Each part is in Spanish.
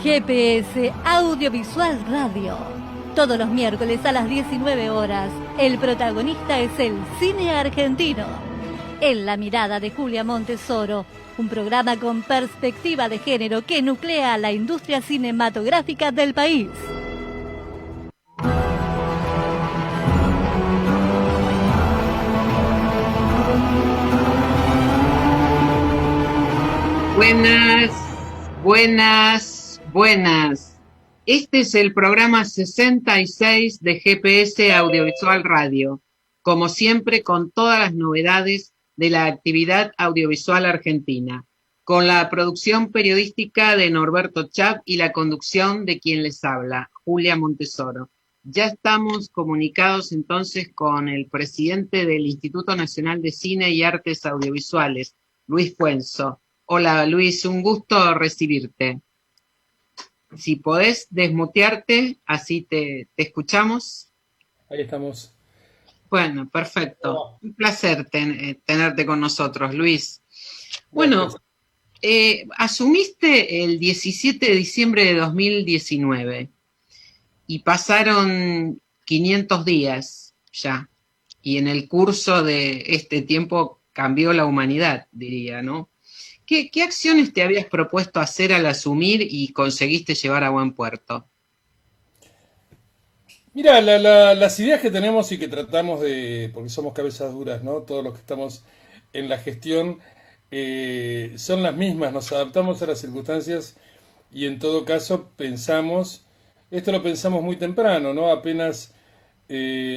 GPS Audiovisual Radio. Todos los miércoles a las 19 horas, el protagonista es el cine argentino. En la mirada de Julia Montesoro, un programa con perspectiva de género que nuclea la industria cinematográfica del país. Buenas, buenas, buenas. Este es el programa 66 de GPS Audiovisual Radio, como siempre con todas las novedades de la actividad audiovisual argentina, con la producción periodística de Norberto Chap y la conducción de quien les habla, Julia Montesoro. Ya estamos comunicados entonces con el presidente del Instituto Nacional de Cine y Artes Audiovisuales, Luis Puenzo. Hola Luis, un gusto recibirte. Si podés desmutearte, así te escuchamos. Ahí estamos. Bueno, perfecto. Un placer tenerte con nosotros, Luis. Bueno, asumiste el 17 de diciembre de 2019 y pasaron 500 días ya. Y en el curso de este tiempo cambió la humanidad, diría, ¿no? ¿Qué acciones te habías propuesto hacer al asumir y conseguiste llevar a buen puerto? Mira, las ideas que tenemos y que tratamos porque somos cabezas duras, ¿no? Todos los que estamos en la gestión son las mismas, nos adaptamos a las circunstancias y en todo caso esto lo pensamos muy temprano, ¿no? Apenas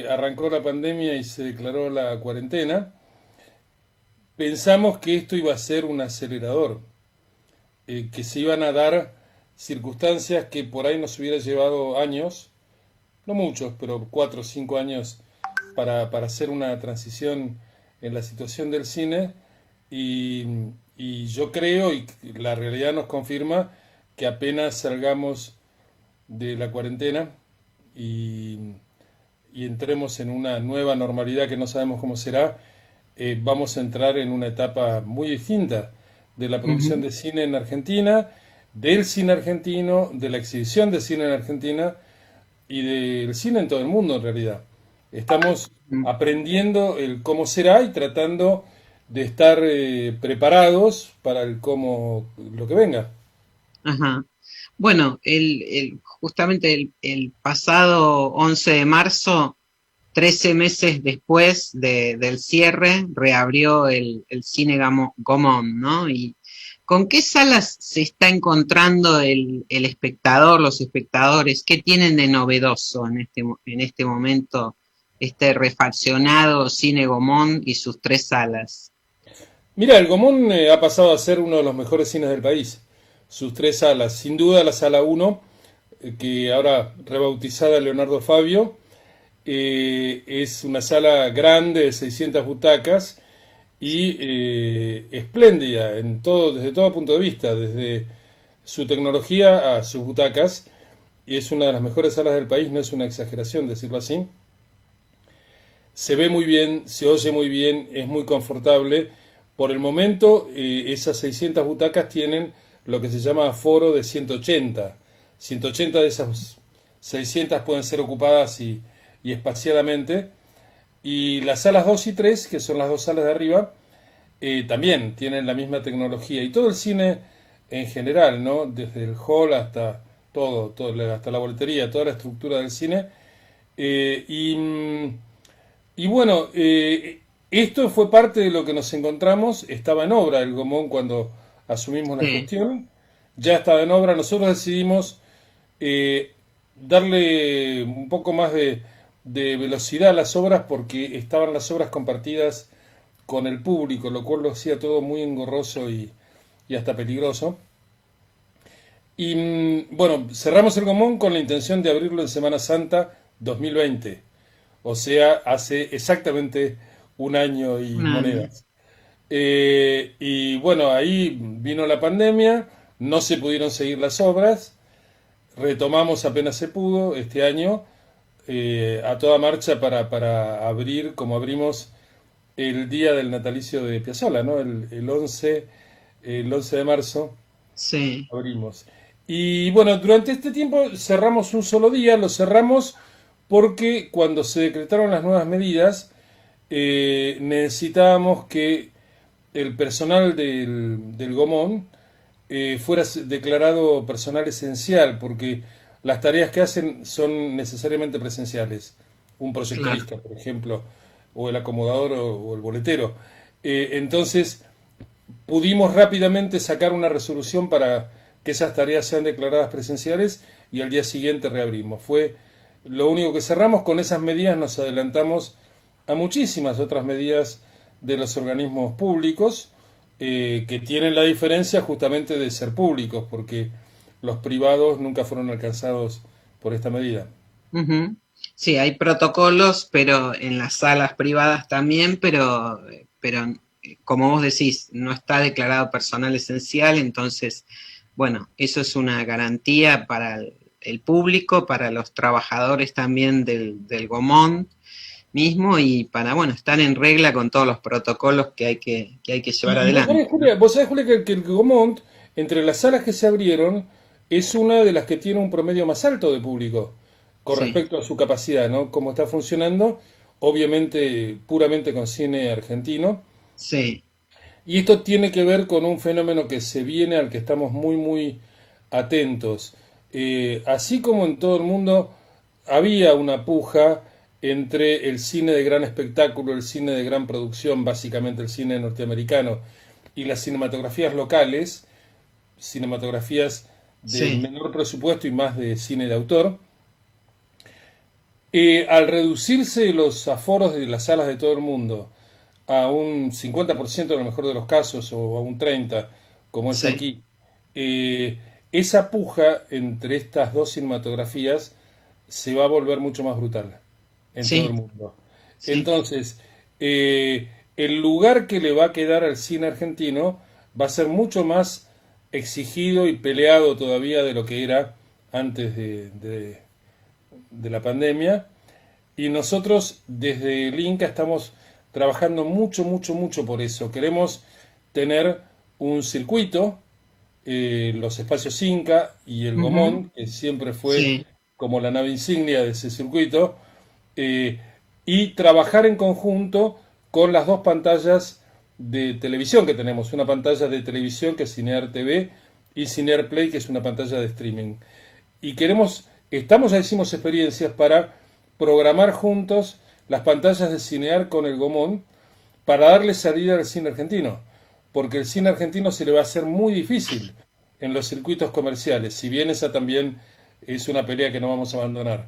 arrancó la pandemia y se declaró la cuarentena. Pensamos que esto iba a ser un acelerador, que se iban a dar circunstancias que por ahí nos hubiera llevado años, no muchos, pero 4 o 5 años para hacer una transición en la situación del cine y yo creo, y la realidad nos confirma, que apenas salgamos de la cuarentena y entremos en una nueva normalidad que no sabemos cómo será, vamos a entrar en una etapa muy distinta de la producción de cine en Argentina, del cine argentino, de la exhibición de cine en Argentina y del cine en todo el mundo en realidad. Estamos aprendiendo el cómo será y tratando de estar preparados para el cómo, lo que venga. Ajá. Bueno, justamente el pasado 11 de marzo, 13 meses después del cierre, reabrió el Cine Gaumont, ¿no? ¿Y con qué salas se está encontrando el espectador, los espectadores? ¿Qué tienen de novedoso en este momento este refaccionado Cine Gaumont y sus 3 salas? Mira, el Gaumont ha pasado a ser uno de los mejores cines del país. Sus 3 salas, sin duda la sala 1, que ahora rebautizada Leonardo Fabio, es una sala grande de 600 butacas y espléndida desde todo punto de vista, desde su tecnología a sus butacas, y es una de las mejores salas del país, no es una exageración decirlo así. Se ve muy bien, se oye muy bien, es muy confortable. Por el momento, esas 600 butacas tienen lo que se llama aforo de 180. 180 de esas 600 pueden ser ocupadas y espaciadamente, y las salas 2 y 3, que son las 2 salas de arriba, también tienen la misma tecnología, y todo el cine en general, ¿no? Desde el hall hasta todo hasta la boletería, toda la estructura del cine, y bueno, esto fue parte de lo que nos encontramos. Estaba en obra el Gaumont cuando asumimos la gestión, ya estaba en obra. Nosotros decidimos darle un poco más de velocidad a las obras porque estaban las obras compartidas con el público, lo cual lo hacía todo muy engorroso y hasta peligroso. Y bueno, cerramos el Gaumont con la intención de abrirlo en Semana Santa 2020, o sea, hace exactamente un año y monedas. Y bueno, ahí vino la pandemia, no se pudieron seguir las obras, retomamos apenas se pudo este año, a toda marcha para abrir como abrimos el día del natalicio de Piazzolla, ¿no? El 11 de marzo Sí. abrimos. Y bueno, durante este tiempo cerramos un solo día, lo cerramos porque cuando se decretaron las nuevas medidas, necesitábamos que el personal del Gomón fuera declarado personal esencial, porque las tareas que hacen son necesariamente presenciales. Un Claro. proyectorista, por ejemplo, o el acomodador o el boletero. Entonces, pudimos rápidamente sacar una resolución para que esas tareas sean declaradas presenciales y al día siguiente reabrimos. Fue lo único que cerramos. Con esas medidas nos adelantamos a muchísimas otras medidas de los organismos públicos que tienen la diferencia justamente de ser públicos, porque los privados nunca fueron alcanzados por esta medida. Ujú. Sí, hay protocolos, pero en las salas privadas también, pero como vos decís, no está declarado personal esencial, entonces, bueno, eso es una garantía para el público, para los trabajadores también del Gomón mismo y para, bueno, estar en regla con todos los protocolos que hay que llevar Y vos sabés, adelante. Julia, que el Gomont, entre las salas que se abrieron, es una de las que tiene un promedio más alto de público con Sí, respecto a su capacidad, ¿no? Cómo está funcionando, obviamente puramente con cine argentino. sí, Y esto tiene que ver con un fenómeno que se viene al que estamos muy, muy atentos. Así como en todo el mundo había una puja entre el cine de gran espectáculo, el cine de gran producción, básicamente el cine norteamericano, y las cinematografías locales, cinematografías de sí, menor presupuesto y más de cine de autor, al reducirse los aforos de las salas de todo el mundo a un 50% en el mejor de los casos o a un 30%, como es sí, aquí, eh, esa puja entre estas dos cinematografías se va a volver mucho más brutal en todo el sí, mundo. sí, Entonces, el lugar que le va a quedar al cine argentino va a ser mucho más exigido y peleado todavía de lo que era antes de la pandemia. Y nosotros desde el Inca estamos trabajando mucho, mucho, mucho por eso. Queremos tener un circuito, los espacios Inca y el ujú, Gomón, que siempre fue sí, como la nave insignia de ese circuito, eh, y trabajar en conjunto con las dos pantallas de televisión que tenemos. Una pantalla de televisión que es Cinear TV y Cinear Play, que es una pantalla de streaming. Y ya hicimos experiencias para programar juntos las pantallas de Cinear con el Gomón para darle salida al cine argentino, porque el cine argentino se le va a hacer muy difícil en los circuitos comerciales, si bien esa también es una pelea que no vamos a abandonar.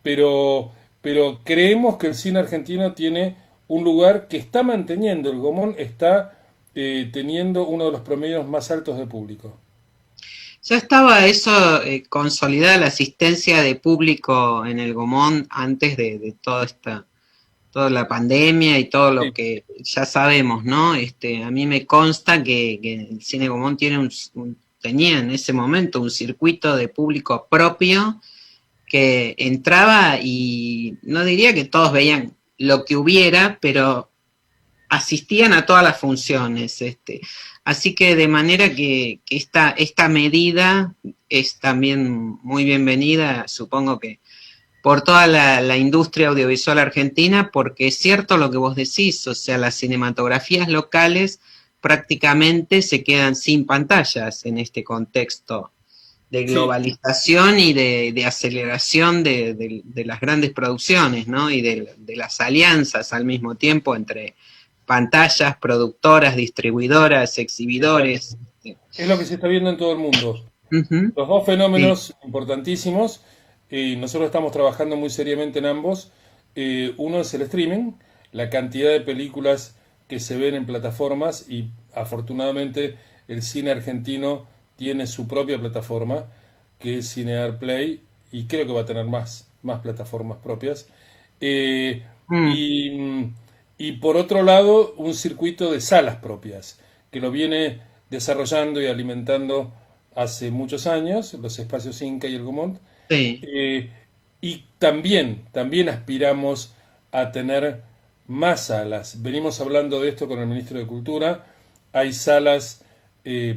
Pero, pero creemos que el cine argentino tiene un lugar que está manteniendo, el Gomón está teniendo uno de los promedios más altos de público. ya estaba eso consolidada la asistencia de público en el Gomón antes de toda la pandemia y todo lo Sí, que ya sabemos, ¿no? A mí me consta que el Cine Gomón tiene tenía en ese momento un circuito de público propio que entraba y no diría que todos veían lo que hubiera, pero asistían a todas las funciones. Así que de manera que esta medida es también muy bienvenida, supongo que por toda la industria audiovisual argentina, porque es cierto lo que vos decís, o sea, las cinematografías locales prácticamente se quedan sin pantallas en este contexto de sí, globalización y de aceleración de las grandes producciones, ¿no? Y de las alianzas al mismo tiempo entre pantallas, productoras, distribuidoras, exacto. exhibidores. Es lo que se está viendo en todo el mundo. Uh-huh, Los dos sí, fenómenos importantísimos, nosotros estamos trabajando muy seriamente en ambos. Uno es el streaming, la cantidad de películas que se ven en plataformas y afortunadamente el cine argentino tiene su propia plataforma, que es Cinear Play, y creo que va a tener más plataformas propias. Eh, mm, y, y por otro lado, un circuito de salas propias, que lo viene desarrollando y alimentando hace muchos años, los espacios Inca y el Gomont, sí, eh, y también aspiramos a tener más salas. Venimos hablando de esto con el ministro de Cultura, hay salas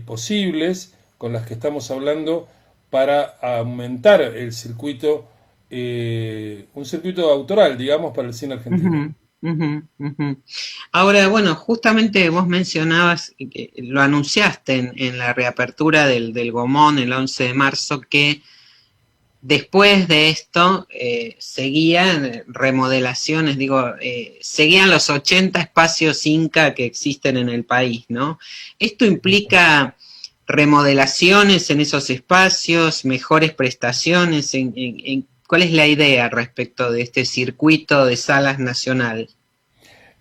posibles con las que estamos hablando para aumentar el circuito, un circuito autoral, digamos, para el cine argentino. Ahora, bueno, justamente vos mencionabas, que lo anunciaste en la reapertura del Gomón el 11 de marzo, que después de esto seguían remodelaciones, seguían los 80 espacios Inca que existen en el país, ¿no? ¿Esto implica remodelaciones en esos espacios, mejores prestaciones? ¿Cuál es la idea respecto de este circuito de salas nacional?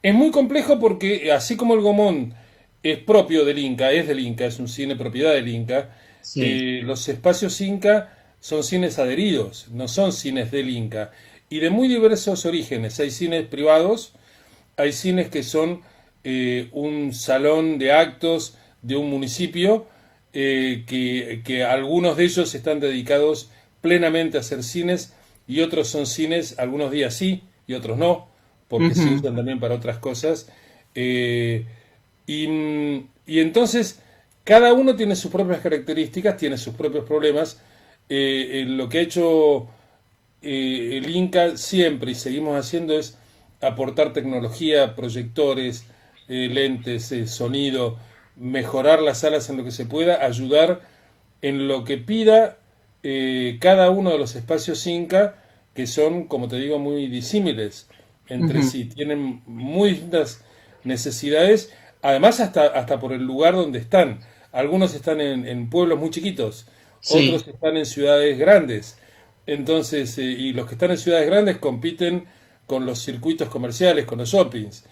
Es muy complejo porque, así como el Gomón es propio del Inca, es un cine propiedad del Inca, Sí. los espacios Inca son cines adheridos, no son cines del Inca, y de muy diversos orígenes. Hay cines privados, hay cines que son un salón de actos de un municipio, que algunos de ellos están dedicados plenamente a hacer cines, y otros son cines, algunos días sí y otros no, porque se usan también para otras cosas. Eh, y entonces cada uno tiene sus propias características, tiene sus propios problemas. Lo que ha hecho el Inca siempre y seguimos haciendo es aportar tecnología, proyectores, lentes, sonido, mejorar las salas en lo que se pueda, ayudar en lo que pida cada uno de los espacios Inca, que son, como te digo, muy disímiles entre sí, tienen muy distintas necesidades, además hasta por el lugar donde están. Algunos están en pueblos muy chiquitos, Sí. otros están en ciudades grandes. Entonces, y los que están en ciudades grandes compiten con los circuitos comerciales, con los shoppings.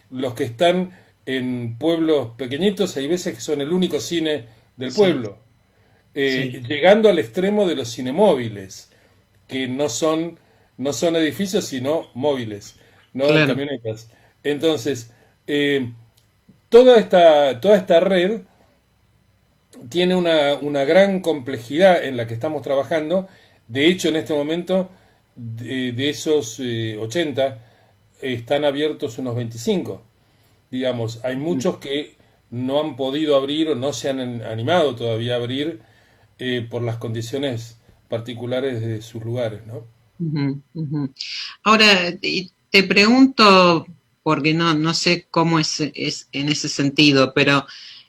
Los que están en pueblos pequeñitos, hay veces que son el único cine del Sí. pueblo, Sí. llegando al extremo de los cinemóviles, que no son edificios, sino móviles, no Claro. camionetas. Entonces, eh, toda esta red tiene una gran complejidad en la que estamos trabajando. De hecho, en este momento, de esos 80, están abiertos unos 25. Digamos, hay muchos que no han podido abrir o no se han animado todavía a abrir por las condiciones particulares de sus lugares, ¿no? Ahora, te pregunto, porque no sé cómo es en ese sentido, pero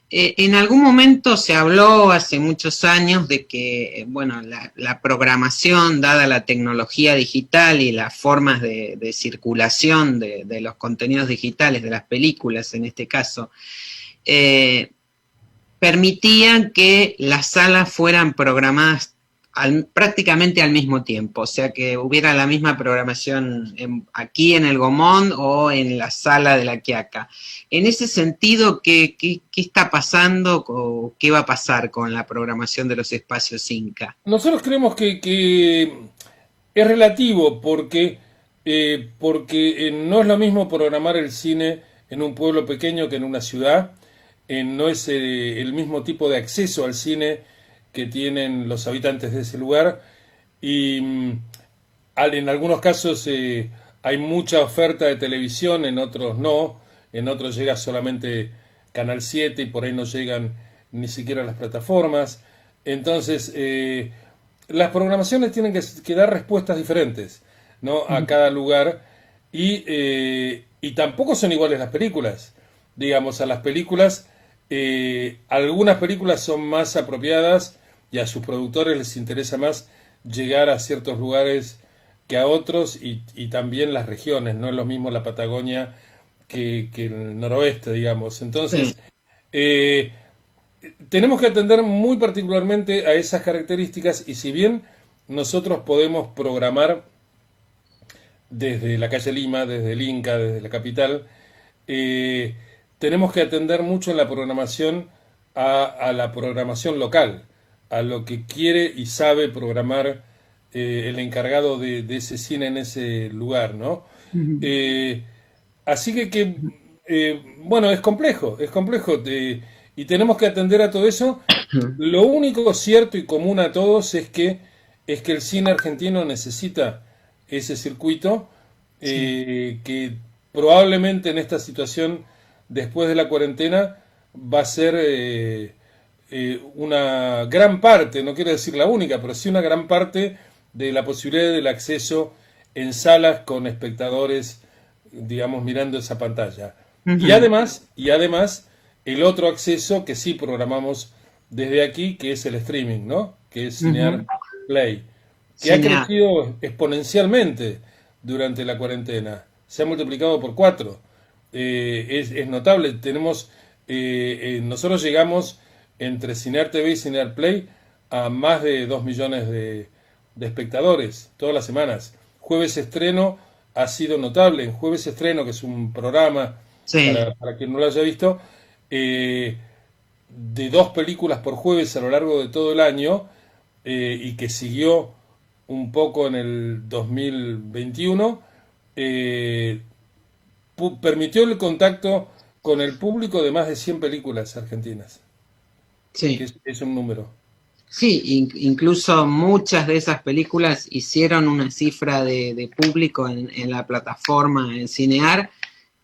en algún momento se habló hace muchos años de que, bueno, la programación, dada la tecnología digital y las formas de circulación de los contenidos digitales, de las películas en este caso, eh, permitían que las salas fueran programadas prácticamente al mismo tiempo, o sea que hubiera la misma programación aquí en el Gomón o en la sala de la Quiaca. En ese sentido, ¿qué está pasando o qué va a pasar con la programación de los espacios Inca? Nosotros creemos que es relativo porque no es lo mismo programar el cine en un pueblo pequeño que en una ciudad. No es el mismo tipo de acceso al cine que tienen los habitantes de ese lugar, y en algunos casos hay mucha oferta de televisión, en otros no, en otros llega solamente Canal 7 y por ahí no llegan ni siquiera las plataformas. Entonces, las programaciones tienen que dar respuestas diferentes, ¿no?, a cada lugar, y tampoco son iguales las películas. Digamos, a las películas, algunas películas son más apropiadas y a sus productores les interesa más llegar a ciertos lugares que a otros, y también las regiones, no es lo mismo la Patagonia que el noroeste, digamos. Sí. Entonces, tenemos que atender muy particularmente a esas características, y si bien nosotros podemos programar desde la calle Lima, desde el Inca, desde la capital, tenemos que atender mucho en la programación a la programación local, a lo que quiere y sabe programar el encargado de ese cine en ese lugar, ¿no? Así bueno, es complejo, y tenemos que atender a todo eso. Lo único cierto y común a todos es que el cine argentino necesita ese circuito, Sí. que probablemente en esta situación, después de la cuarentena, va a ser una gran parte, no quiero decir la única, pero sí una gran parte de la posibilidad del acceso en salas con espectadores, digamos, mirando esa pantalla. Y además, el otro acceso que sí programamos desde aquí, que es el streaming, ¿no? Que es Cinear Play, que ha crecido exponencialmente durante la cuarentena. Se ha multiplicado por 4. Es notable. Tenemos, nosotros llegamos entre Cinear TV y Cinear Play a más de 2 millones de espectadores todas las semanas. Jueves Estreno ha sido notable. En Jueves Estreno, que es un programa, para quien no lo haya visto, de 2 películas por jueves a lo largo de todo el año, y que siguió un poco en el 2021, permitió el contacto con el público de más de 100 películas argentinas. Sí. Es un número. Sí, incluso muchas de esas películas hicieron una cifra de público en la plataforma, en Cinear,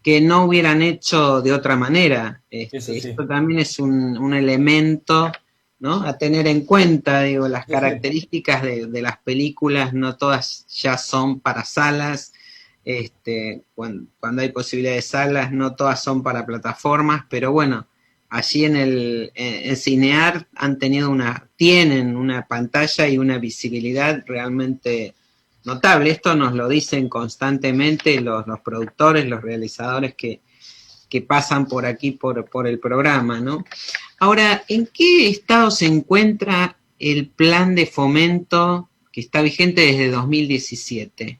que no hubieran hecho de otra manera. Esto también es un elemento, ¿no?, a tener en cuenta. Digo, las características de las películas no todas ya son para salas. Cuando hay posibilidad de salas, no todas son para plataformas, pero bueno, allí en Cinear tienen una pantalla y una visibilidad realmente notable. Esto nos lo dicen constantemente los productores, los realizadores que pasan por aquí por el programa, ¿no? Ahora, ¿en qué estado se encuentra el plan de fomento que está vigente desde 2017?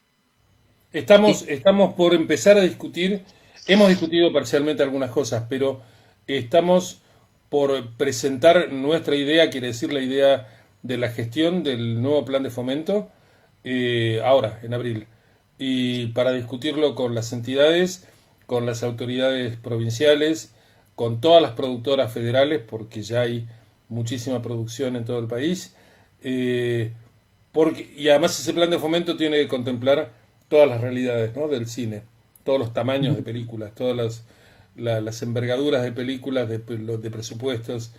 Estamos por empezar a discutir. Hemos discutido parcialmente algunas cosas, pero estamos por presentar nuestra idea, quiere decir la idea de la gestión del nuevo plan de fomento, ahora, en abril, y para discutirlo con las entidades, con las autoridades provinciales, con todas las productoras federales, porque ya hay muchísima producción en todo el país, y además ese plan de fomento tiene que contemplar todas las realidades, ¿no?, del cine, todos los tamaños de películas, todas las envergaduras de películas, de presupuestos,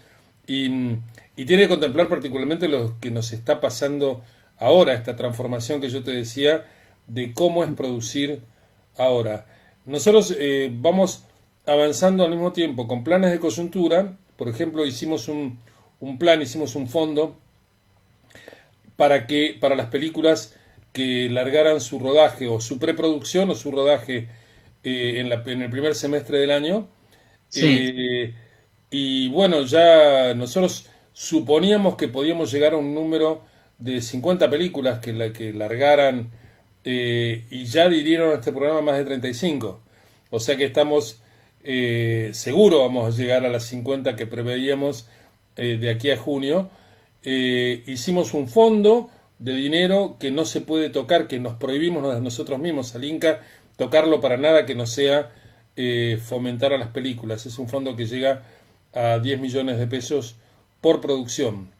y tiene que contemplar particularmente lo que nos está pasando ahora, esta transformación que yo te decía de cómo es producir ahora. Nosotros vamos avanzando al mismo tiempo con planes de coyuntura. Por ejemplo, hicimos un fondo para las películas que largaran su rodaje o su preproducción o su rodaje en el primer semestre del año. Y bueno, ya nosotros suponíamos que podíamos llegar a un número de 50 películas que largaran, y ya adhirieron a este programa más de 35. O sea que estamos seguro vamos a llegar a las 50 que preveíamos de aquí a junio. Hicimos un fondo de dinero que no se puede tocar, que nos prohibimos nosotros mismos al Inca tocarlo para nada que no sea fomentar a las películas. Es un fondo que llega a 10 millones de pesos por producción,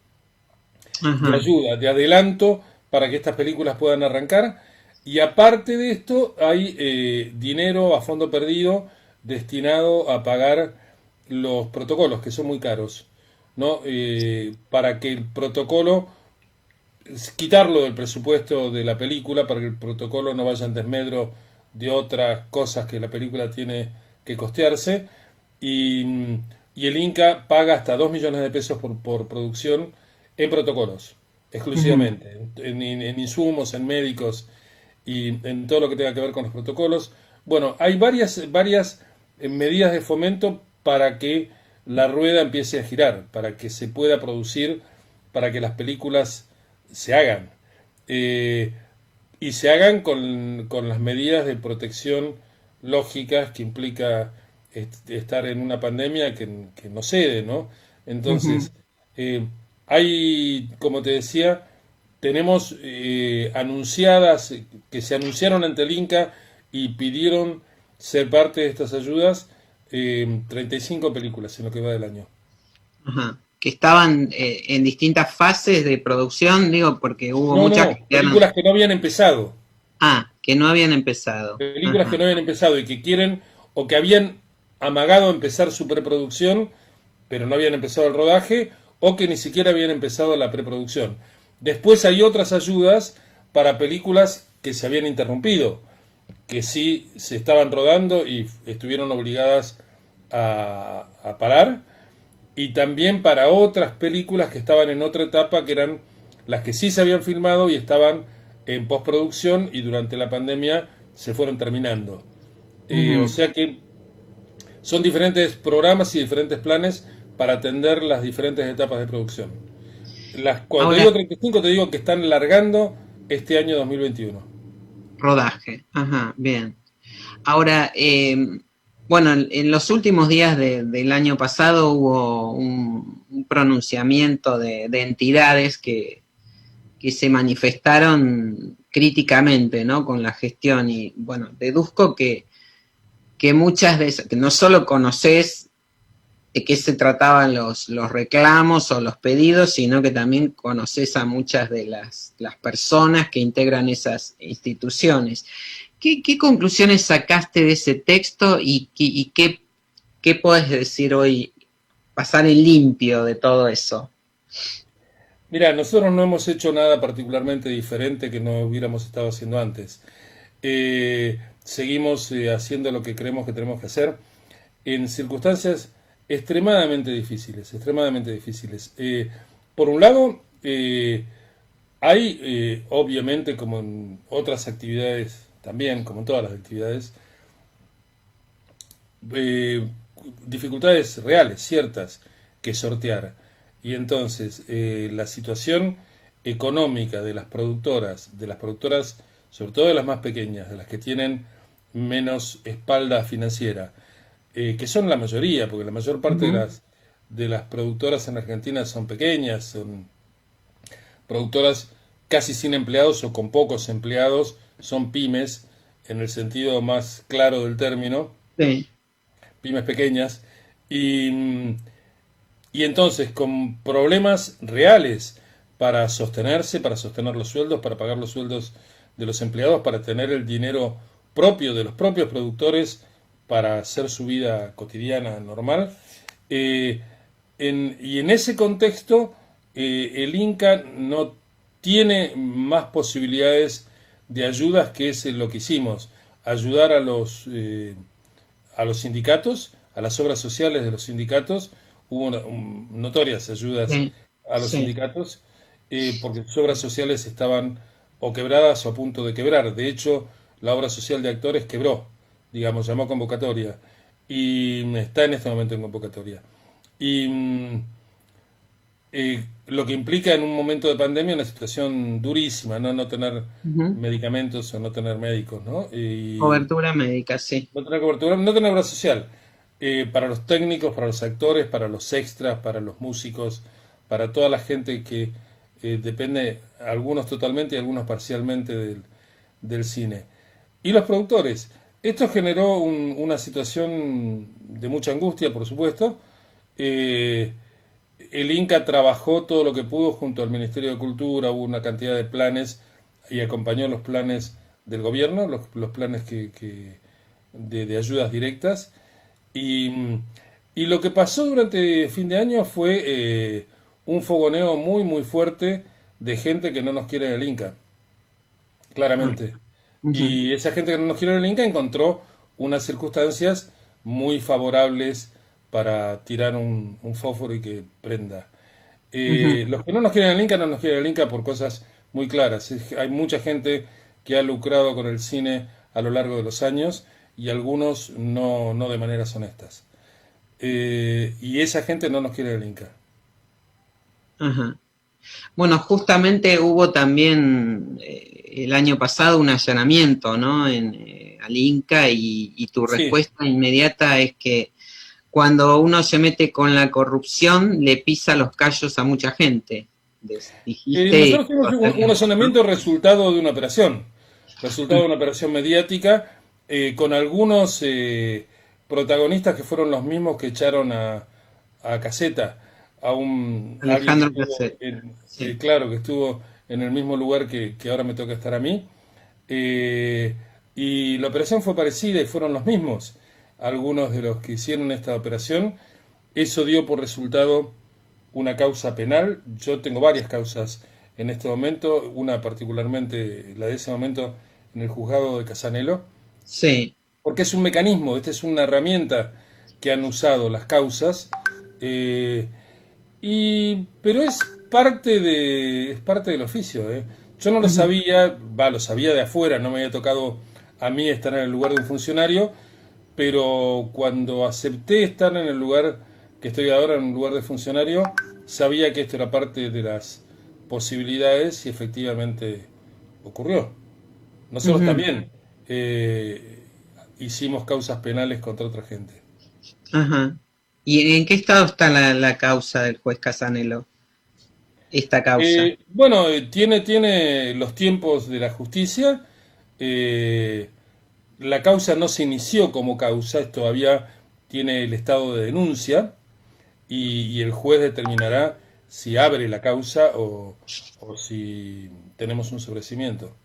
de ayuda, de adelanto para que estas películas puedan arrancar. Y aparte de esto hay dinero a fondo perdido destinado a pagar los protocolos, que son muy caros, ¿no? Para que el protocolo, quitarlo del presupuesto de la película, para que el protocolo no vaya en desmedro de otras cosas que la película tiene que costearse, y el Inca paga hasta 2 millones de pesos por producción en protocolos, exclusivamente, en insumos, en médicos y en todo lo que tenga que ver con los protocolos. Bueno, hay varias medidas de fomento para que la rueda empiece a girar, para que se pueda producir, para que las películas se hagan. Y se hagan con las medidas de protección lógicas que implica estar en una pandemia que no cede, ¿no? Entonces, hay, como te decía, tenemos anunciadas, que se anunciaron ante el Inca y pidieron ser parte de estas ayudas, 35 películas en lo que va del año. Que estaban en distintas fases de producción, digo, porque hubo muchas... películas que no habían empezado. Que no habían empezado. Películas que no habían empezado y que quieren, o que habían amagado empezar su preproducción, pero no habían empezado el rodaje, o que ni siquiera habían empezado la preproducción. Después hay otras ayudas para películas que se habían interrumpido, que sí se estaban rodando y estuvieron obligadas a parar, y también para otras películas que estaban en otra etapa, que eran las que sí se habían filmado y estaban en postproducción y durante la pandemia se fueron terminando. O sea que son diferentes programas y diferentes planes para atender las diferentes etapas de producción. Cuando Ahora, te digo 35, te digo que están largando este año 2021. rodaje, ajá, bien. Ahora, bueno, en los últimos días del año pasado hubo un pronunciamiento de entidades que se manifestaron críticamente, ¿no?, con la gestión, y bueno, deduzco que muchas de esas, que no solo conocés de qué se trataban los reclamos o los pedidos, sino que también conocés a muchas de las personas que integran esas instituciones. ¿Qué conclusiones sacaste de ese texto y qué podés decir hoy, pasar en limpio de todo eso? Mira, nosotros no hemos hecho nada particularmente diferente que no hubiéramos estado haciendo antes. Seguimos haciendo lo que creemos que tenemos que hacer en circunstancias extremadamente difíciles, extremadamente difíciles. Por un lado, hay, obviamente, como en otras actividades también, como en todas las actividades, dificultades reales, ciertas, que sortear. Y entonces, la situación económica de las productoras, sobre todo de las más pequeñas, de las que tienen menos espalda financiera, que son la mayoría, porque la mayor parte de las productoras en Argentina son pequeñas, son productoras casi sin empleados o con pocos empleados, son pymes en el sentido más claro del término, Sí. pymes pequeñas, y entonces con problemas reales para sostenerse, para sostener los sueldos, para pagar los sueldos de los empleados, para tener el dinero propio de los propios productores para hacer su vida cotidiana normal. Y en ese contexto, el Inca no tiene más posibilidades de ayudas que es lo que hicimos, ayudar a los sindicatos, a las obras sociales de los sindicatos. Hubo notorias ayudas a los sindicatos, porque sus obras sociales estaban o quebradas o a punto de quebrar. De hecho, la obra social de actores quebró, digamos, llamó convocatoria, y está en este momento en convocatoria. Y lo que implica en un momento de pandemia una situación durísima, no tener medicamentos o no tener médicos, ¿no? Cobertura médica, sí. No tener cobertura, no tener obra social. Para los técnicos, para los actores, para los extras, para los músicos, para toda la gente que depende, algunos totalmente y algunos parcialmente del cine. Y los productores. Esto generó una situación de mucha angustia, por supuesto. El Inca trabajó todo lo que pudo junto al Ministerio de Cultura, hubo una cantidad de planes y acompañó los planes del gobierno, los planes de ayudas directas. Y lo que pasó durante fin de año fue un fogoneo muy, muy fuerte de gente que no nos quiere en el Inca, claramente. Y esa gente que no nos quiere en el Inca encontró unas circunstancias muy favorables para tirar un fósforo y que prenda. Los que no nos quieren en el Inca no nos quieren en el Inca por cosas muy claras. Hay mucha gente que ha lucrado con el cine a lo largo de los años y algunos no de maneras honestas. Y esa gente no nos quiere en el Inca. Ajá. Bueno, justamente hubo también el año pasado un allanamiento, ¿no?, al Inca, y tu respuesta inmediata es que cuando uno se mete con la corrupción le pisa los callos a mucha gente. Nosotros tuvimos un allanamiento resultado de una operación, mediática, con algunos protagonistas que fueron los mismos que echaron a Caseta, a un Alejandro Caseta. Claro, que estuvo en el mismo lugar que ahora me toca estar a mí. Y la operación fue parecida y fueron los mismos algunos de los que hicieron esta operación. Eso dio por resultado una causa penal. Yo tengo varias causas en este momento, una particularmente, la de ese momento, en el juzgado de Casanelo, Sí. porque es un mecanismo, esta es una herramienta que han usado las causas, eh, pero es parte del oficio, ¿eh? Yo no lo Ujú. sabía, lo sabía de afuera, no me había tocado a mí estar en el lugar de un funcionario, pero cuando acepté estar en el lugar que estoy ahora, en un lugar de funcionario, sabía que esto era parte de las posibilidades y efectivamente ocurrió. Nosotros Ujú. también hicimos causas penales contra otra gente. Ajá. ¿Y en qué estado está la causa del juez Casanelo? Esta causa. Bueno, tiene los tiempos de la justicia. eh, la causa no se inició como causa, todavía tiene el estado de denuncia y el juez determinará si abre la causa o si tenemos un sobrecimiento.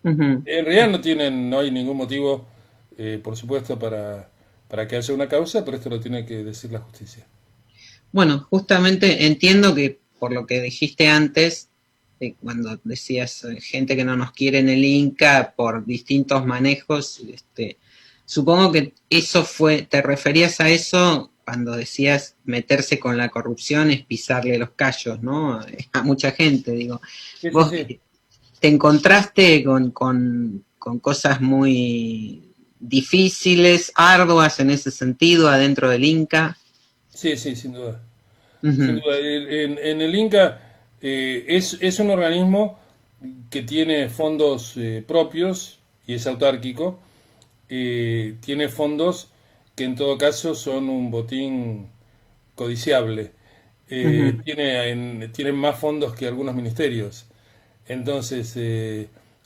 Ujú. En realidad no hay ningún motivo, por supuesto, para que haya una causa, pero esto lo tiene que decir la justicia. Bueno, justamente entiendo que por lo que dijiste antes, cuando decías gente que no nos quiere en el Inca por distintos manejos, supongo que eso te referías a eso cuando decías meterse con la corrupción es pisarle los callos, ¿no? A mucha gente, digo. Sí, sí, Vos sí. te encontraste con cosas muy difíciles, arduas en ese sentido, adentro del Inca. Sí, sí, sin duda. Sin Ujú. duda. En el Inca es un organismo que tiene fondos propios y es autárquico. Tiene fondos que en todo caso son un botín codiciable. Ujú. Tienen más fondos que algunos ministerios. Entonces,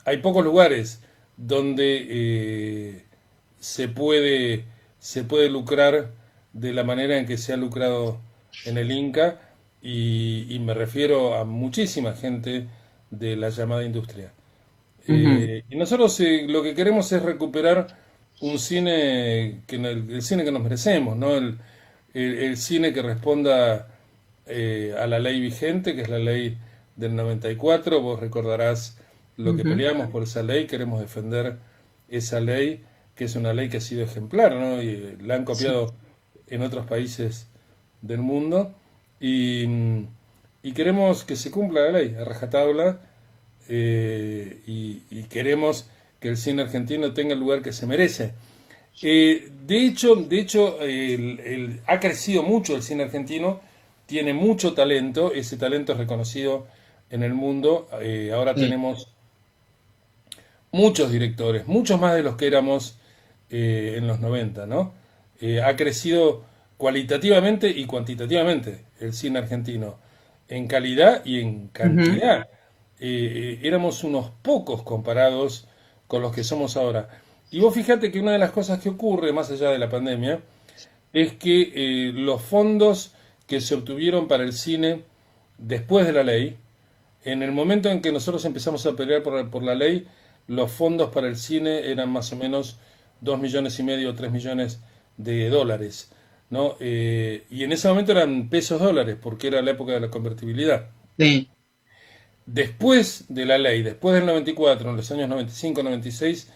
hay pocos lugares donde se puede lucrar de la manera en que se ha lucrado en el Inca y me refiero a muchísima gente de la llamada industria. Ujú. Y nosotros lo que queremos es recuperar un cine el cine que nos merecemos, ¿no? El cine que responda a la ley vigente, que es la ley del 94. Vos recordarás lo que Ujú. peleamos por esa ley, queremos defender esa ley, que es una ley que ha sido ejemplar, ¿no? Y la han Sí. copiado en otros países del mundo. Y, y queremos que se cumpla la ley a rajatabla y queremos que el cine argentino tenga el lugar que se merece. De hecho ha crecido mucho el cine argentino, tiene mucho talento, ese talento es reconocido en el mundo. Ahora Sí. tenemos muchos directores, muchos más de los que éramos en los 90, ¿no? Ha crecido cualitativamente y cuantitativamente el cine argentino, en calidad y en Ujú. cantidad. Éramos unos pocos comparados con los que somos ahora. Y vos fíjate que una de las cosas que ocurre, más allá de la pandemia, es que los fondos que se obtuvieron para el cine después de la ley, en el momento en que nosotros empezamos a pelear por la ley, los fondos para el cine eran más o menos 2,5 millones, 3 millones de dólares, ¿no? Y en ese momento eran pesos dólares, porque era la época de la convertibilidad. Sí. Después de la ley, después del 94, en los años 95, 96,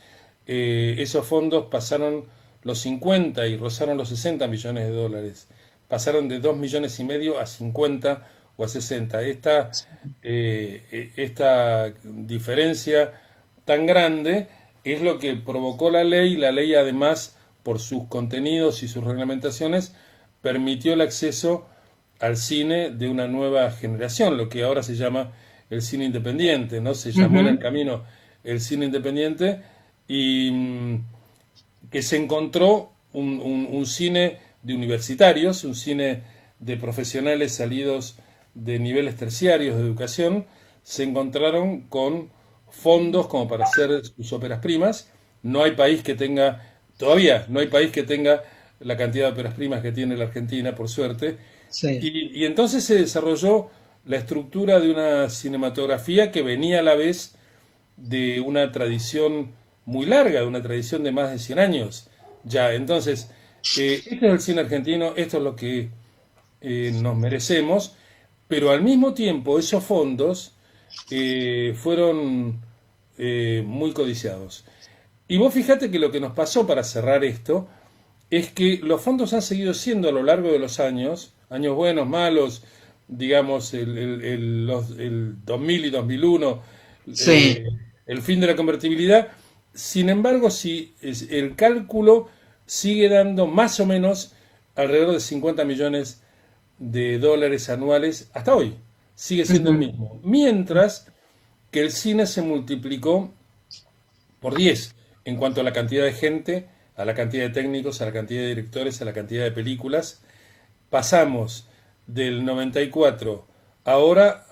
esos fondos pasaron los 50 y rozaron los 60 millones de dólares. Pasaron de 2,5 millones a 50 o a 60. Esta diferencia tan grande es lo que provocó la ley. La ley, además, por sus contenidos y sus reglamentaciones, permitió el acceso al cine de una nueva generación, lo que ahora se llama el cine independiente, ¿no? Se llamó en el Ujú. camino el cine independiente y que se encontró un cine de universitarios, un cine de profesionales salidos de niveles terciarios de educación, se encontraron con fondos como para hacer sus óperas primas. No hay país que tenga, todavía no hay país que tenga la cantidad de óperas primas que tiene la Argentina, por suerte. Sí. Y entonces se desarrolló la estructura de una cinematografía que venía a la vez de una tradición muy larga, de una tradición de más de 100 años ya. Entonces, este es el cine argentino, esto es lo que nos merecemos. pero al mismo tiempo esos fondos fueron muy codiciados. Y vos fíjate que lo que nos pasó para cerrar esto es que los fondos han seguido siendo a lo largo de los años buenos, malos, digamos el 2000 y 2001, Sí. el fin de la convertibilidad. Sin embargo, si el cálculo sigue dando más o menos alrededor de 50 millones de dólares anuales hasta hoy, sigue siendo el Ujú. mismo. Mientras que el cine se multiplicó por 10 en cuanto a la cantidad de gente, a la cantidad de técnicos, a la cantidad de directores, a la cantidad de películas. Pasamos del 94 ahora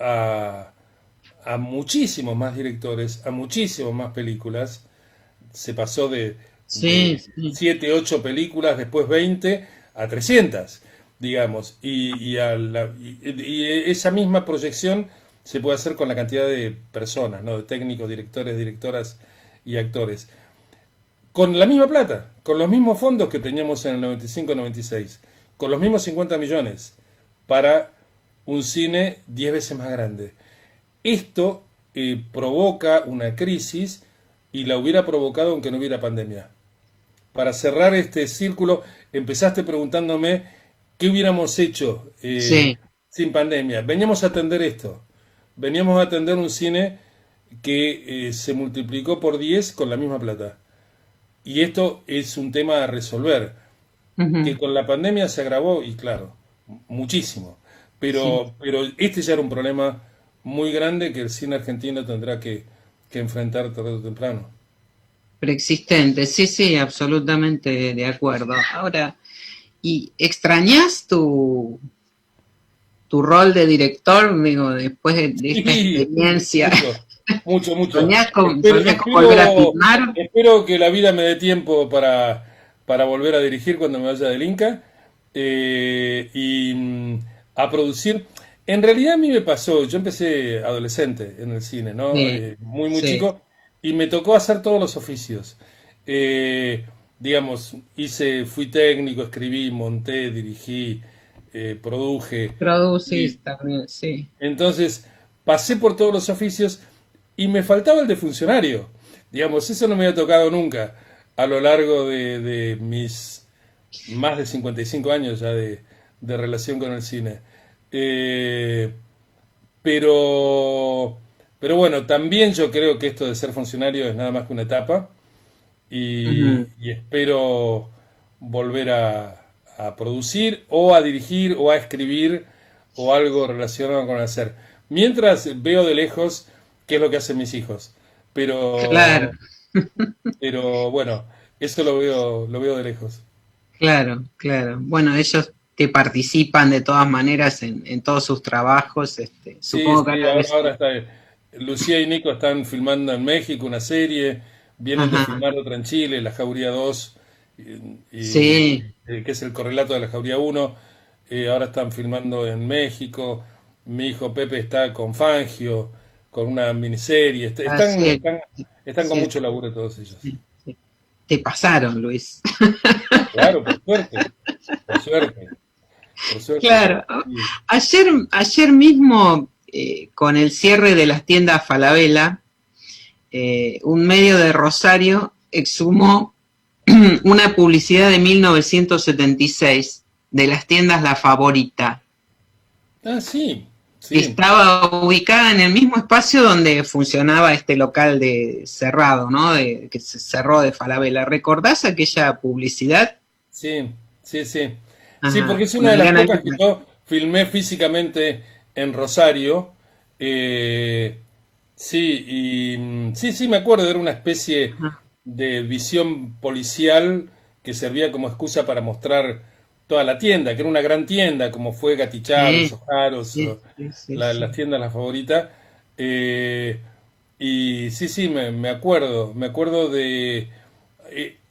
a muchísimos más directores, a muchísimos más películas. Se pasó Sí, de sí. 7 8 películas, después 20 a 300, digamos. Y esa misma proyección se puede hacer con la cantidad de personas, ¿no? De técnicos, directores, directoras y actores. Con la misma plata, con los mismos fondos que teníamos en el 95-96, con los mismos 50 millones para un cine 10 veces más grande. Esto provoca una crisis y la hubiera provocado aunque no hubiera pandemia. Para cerrar este círculo, empezaste preguntándome qué hubiéramos hecho Sí. sin pandemia. Veníamos a atender esto. Veníamos a atender un cine que se multiplicó por 10 con la misma plata. Y esto es un tema a resolver, que Ujú. con la pandemia se agravó, y claro, muchísimo. Sí. Pero este ya era un problema muy grande que el cine argentino tendrá que enfrentar tarde o temprano. Preexistente. Sí, sí, absolutamente de acuerdo. Ahora, ¿y extrañas tu rol de director, digo, después de esta Sí, experiencia? mucho, mucho, mucho. Soñás con volver a filmar? Espero que la vida me dé tiempo para volver a dirigir cuando me vaya del Inca a producir. En realidad a mí me pasó, yo empecé adolescente en el cine, ¿no? Sí, Muy, muy sí. chico, y me tocó hacer todos los oficios. Digamos, fui técnico, escribí, monté, dirigí, produje. Producís también, sí. Entonces, pasé por todos los oficios y me faltaba el de funcionario. Digamos, eso no me había tocado nunca a lo largo de mis más de 55 años ya de relación con el cine. Eh, pero, pero bueno, también yo creo que esto de ser funcionario es nada más que una etapa Ujú. y espero volver a producir o a dirigir o a escribir o algo relacionado con hacer. Mientras veo de lejos qué es lo que hacen mis hijos. Claro, Pero bueno, eso lo veo de lejos. claro, claro. Bueno, ellos te participan de todas maneras en todos sus trabajos, Sí, supongo que sí, ahora ves. ahora está. Lucía y Nico están filmando en México una serie, vienen de Ajá, filmar otra en Chile, La Jauría 2 sí, que es el correlato de La Jauría 1. Ahora están filmando en México. Mi hijo Pepe está con Fangio, con una miniserie. así, Están con sí, mucho laburo todos ellos. sí, sí. Te pasaron, Luis. Claro, por suerte, por suerte, por suerte. Claro. Sí. Ayer mismo, con el cierre de las tiendas Falabella, un medio de Rosario exhumó una publicidad de 1976 de las tiendas La Favorita. Ah, sí, sí. Estaba ubicada en el mismo espacio donde funcionaba este local de cerrado, ¿no? Que se cerró de Falabella. ¿Recordás aquella publicidad? Sí, sí, sí. Sí, Ajá, porque es con una de las Adriana pocas que Lima. yo filmé físicamente en Rosario. Eh, sí, sí, sí, me acuerdo, era una especie Ajá. de visión policial que servía como excusa para mostrar toda la tienda, que era una gran tienda, como fue Gatti Chávez Sí, o Jaros, sí, o sí, sí, las sí. tiendas la favorita. Eh, y sí, sí, me acuerdo de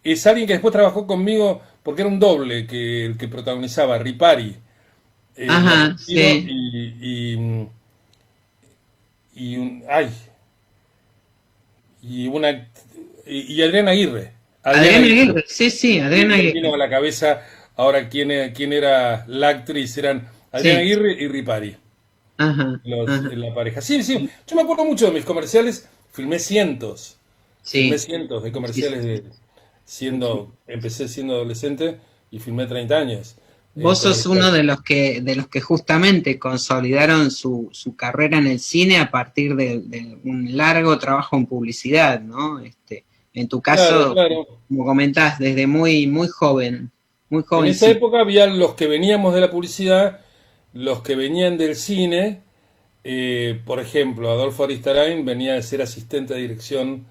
es alguien que después trabajó conmigo porque era un doble que el que protagonizaba, Ripari, un Ajá, argentino sí. y un, ay, y una y Adrián Aguirre. Adrián Adriana Aguirre. Aguirre, sí, sí, Sí, Adriana me vino Aguirre. a la cabeza ahora quién era la actriz, eran Adrián Sí, Aguirre y Ripari. Ajá, ajá. en la pareja. Sí, sí, yo me acuerdo mucho de mis comerciales, filmé Sí, cientos de comerciales muchísimo, muchísimo. empecé siendo adolescente y filmé 30 años Vos sos uno comerciales. de los que justamente consolidaron su carrera en el cine a partir de un largo trabajo en publicidad, ¿no? En tu Claro, caso, claro. como comentás, desde muy En esa jovencito. época había los que veníamos de la publicidad, los que venían del cine. Por ejemplo, Adolfo Aristarain venía de ser asistente de dirección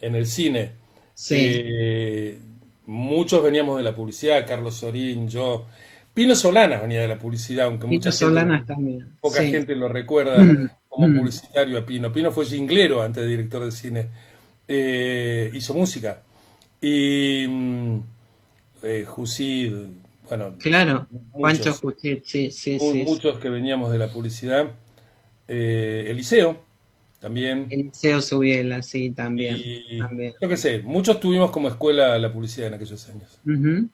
en el cine. Sí, Eh, Muchos veníamos de la publicidad, Carlos Sorín, yo. Pino Solanas venía de la publicidad, aunque Pito Solanas también, poca sí. gente lo recuerda como publicitario a Pino. Pino fue jinglero antes de director de cine. Hizo música. Y Jusid, bueno, Claro, Juancho muchos, Cuchet, sí, sí, sí, sí. muchos que veníamos de la publicidad. Eliseo, también. Eliseo Subiela, sí, también, Y también. yo qué sé, muchos tuvimos como escuela la publicidad en aquellos años. Ujú.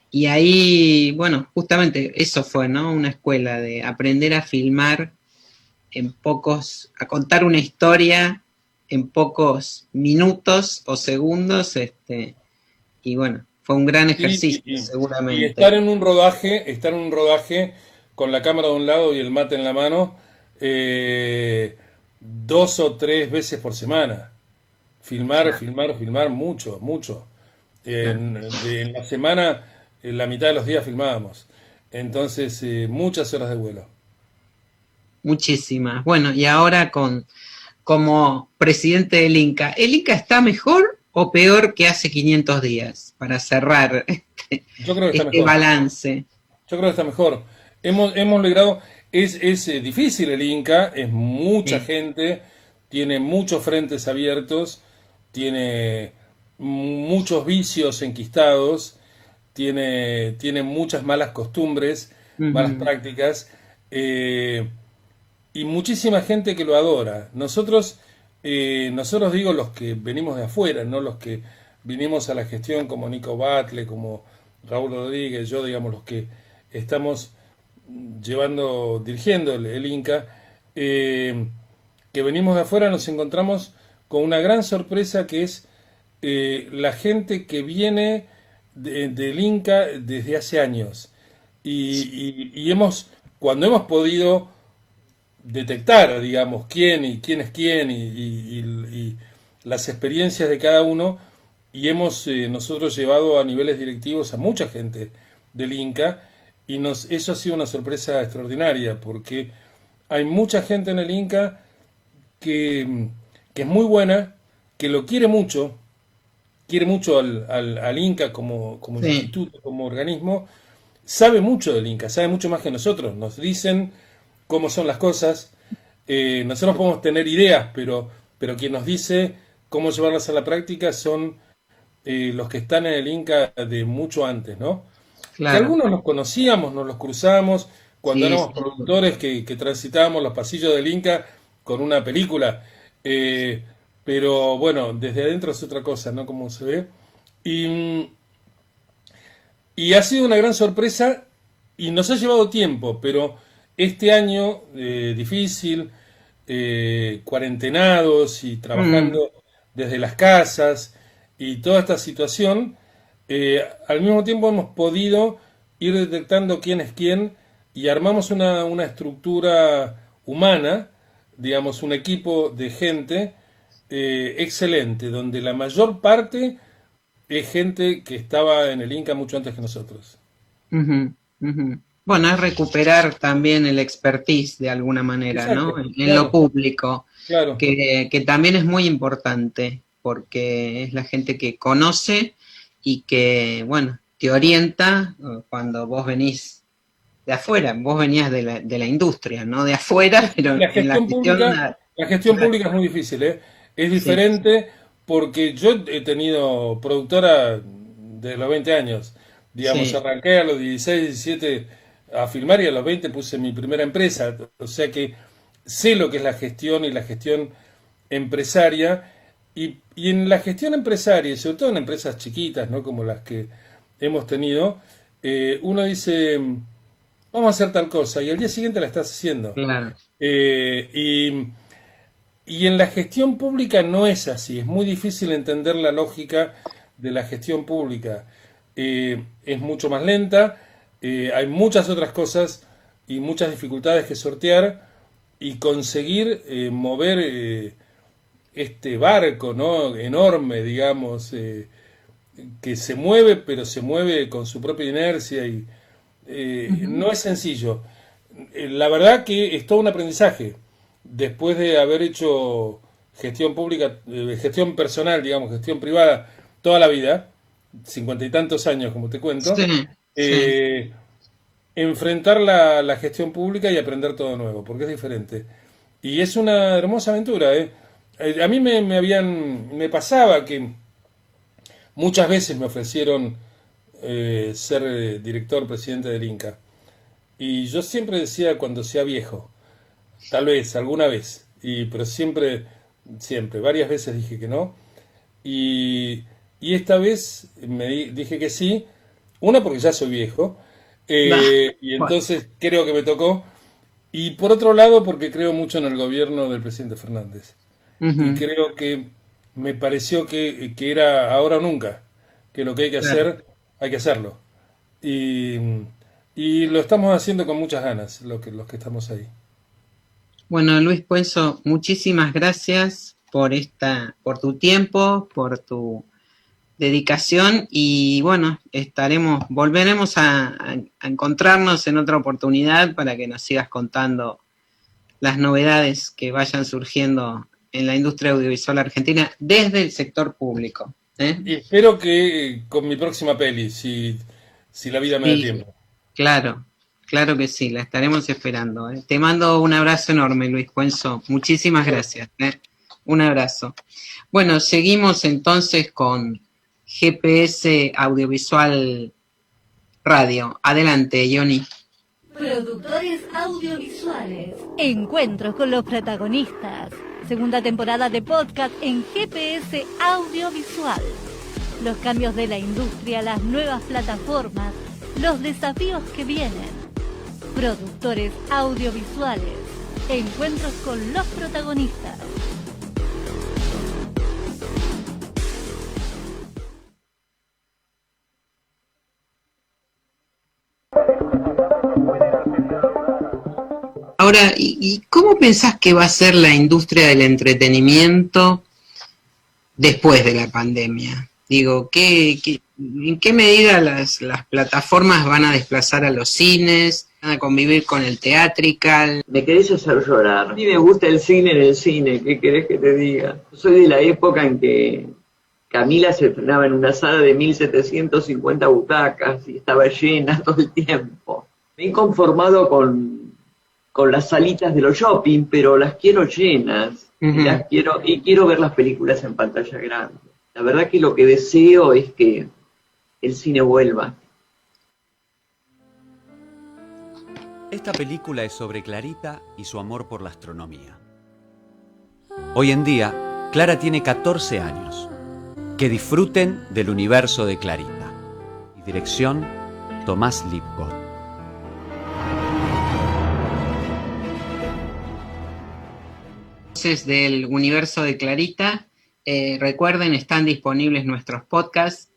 Y ahí, bueno, justamente eso fue, ¿no? Una escuela de aprender a filmar a contar una historia en pocos minutos o segundos, y bueno, fue un gran Sí, ejercicio, y seguramente. estar en un rodaje con la cámara de un lado y el mate en la mano, 2 o 3 veces por semana. Filmar, Claro, filmar, filmar mucho, mucho. claro. En la semana, en la mitad de los días filmábamos. Entonces, muchas horas de vuelo. Muchísimas. Bueno, y ahora como presidente del Inca, ¿el Inca está mejor o peor que hace 500 días? Para cerrar Yo creo que está este mejor. balance. Yo creo que está mejor. Hemos logrado, es difícil el Inca, es mucha Sí. gente, tiene muchos frentes abiertos, tiene muchos vicios enquistados, tiene muchas malas costumbres, malas Ujú. prácticas, eh, y muchísima gente que lo adora. Nosotros digo los que venimos de afuera, no los que vinimos a la gestión como Nico Batle, como Raúl Rodríguez, yo digamos los que estamos dirigiendo el Inca, eh, que venimos de afuera nos encontramos con una gran sorpresa que es la gente que viene del Inca desde hace años. Cuando hemos podido detectar, digamos, quién es quién y las experiencias de cada uno, y hemos nosotros llevado a niveles directivos a mucha gente del Inca, y eso ha sido una sorpresa extraordinaria, porque hay mucha gente en el Inca que, que es muy buena, que lo quiere mucho al Inca como Sí, instituto, como organismo, sabe mucho del Inca, sabe mucho más que nosotros, nos dicen cómo son las cosas. Nosotros podemos tener ideas, pero quien nos dice cómo llevarlas a la práctica son los que están en el Inca de mucho antes, ¿no? Que claro. algunos nos conocíamos, nos los cruzamos cuando Sí, éramos sí. productores que transitábamos los pasillos del Inca con una película. Pero bueno, desde adentro es otra cosa, ¿no? Como se ve. Y, y ha sido una gran sorpresa y nos ha llevado tiempo, pero este año difícil, cuarentenados y Mm, trabajando desde las casas y toda esta situación, al mismo tiempo hemos podido ir detectando quién es quién y armamos una estructura humana, digamos, un equipo de gente excelente, donde la mayor parte es gente que estaba en el Inca mucho antes que nosotros. ujú, ujú. Bueno, es recuperar también el expertise de alguna manera, ¿no? Exacto, En lo claro, público, claro. que también es muy importante, porque es la gente que conoce y que, bueno, te orienta cuando vos venís de afuera, vos venías de la industria, no de afuera, pero La en la gestión gestión, pública, la gestión claro, pública es muy difícil, ¿eh? Es sí, diferente porque yo he tenido productora de los 20 años. Digamos, sí, arranqué a los 16 17 a filmar y a los 20 puse mi primera empresa. O sea que sé lo que es la gestión y la gestión empresaria. Y en la gestión empresaria, y sobre todo en empresas chiquitas, ¿no? Como las que hemos tenido, uno dice, vamos a hacer tal cosa, y al día siguiente la estás haciendo. Claro. Y en la gestión pública no es así, es muy difícil entender la lógica de la gestión pública. Es mucho más lenta, hay muchas otras cosas y muchas dificultades que sortear y conseguir mover este barco, ¿no? Enorme, digamos, que se mueve, pero se mueve con su propia inercia y no es sencillo. La verdad que es todo un aprendizaje. Después de haber hecho gestión pública, gestión personal, digamos, gestión privada, toda la vida, 50 y tantos años, como te cuento, Sí, sí. enfrentar la gestión pública y aprender todo nuevo, porque es diferente. Y es una hermosa aventura, ¿eh? A mí me pasaba que muchas veces me ofrecieron ser director, presidente del Inca. Y yo siempre decía cuando sea viejo, tal vez, alguna vez, pero siempre, varias veces dije que no. Y esta vez dije que sí, una porque ya soy viejo, y Bueno, entonces creo que me tocó, y por otro lado porque creo mucho en el gobierno del presidente Fernández. Y ujú, creo que me pareció que era ahora o nunca, que lo que hay que claro. hacer, hay que hacerlo. Y, y lo estamos haciendo con muchas ganas, los que estamos ahí. Bueno, Luis Puenzo, muchísimas gracias por tu tiempo, por tu dedicación y bueno, volveremos a encontrarnos en otra oportunidad para que nos sigas contando las novedades que vayan surgiendo en la industria audiovisual argentina desde el sector público. Y espero que con mi próxima peli, si la vida me da Sí, tiempo. claro, claro que sí, la estaremos esperando. Te mando un abrazo enorme, Luis Puenzo. Muchísimas gracias. Un abrazo. Bueno, seguimos entonces con GPS Audiovisual Radio. Adelante, Johnny. Productores audiovisuales. Encuentros con los protagonistas. Segunda temporada de podcast en GPS Audiovisual. Los cambios de la industria, las nuevas plataformas, los desafíos que vienen. Productores audiovisuales. Encuentros con los protagonistas. Ahora, ¿y cómo pensás que va a ser la industria del entretenimiento después de la pandemia? Digo, ¿en qué medida las plataformas van a desplazar a los cines? ¿Van a convivir con el theatrical? Me querés hacer llorar. A mí me gusta el cine en el cine, ¿qué querés que te diga? Soy de la época en que Camila se estrenaba en una sala de 1750 butacas y estaba llena todo el tiempo. Me he conformado con las salitas de los shopping, pero las quiero llenas. Uh-huh. Quiero ver las películas en pantalla grande. La verdad que lo que deseo es que el cine vuelva. Esta película es sobre Clarita y su amor por la astronomía. Hoy en día, Clara tiene 14 años. Que disfruten del universo de Clarita. Y dirección, Tomás Lipgott. Entonces, del universo de Clarita, recuerden, están disponibles nuestros podcasts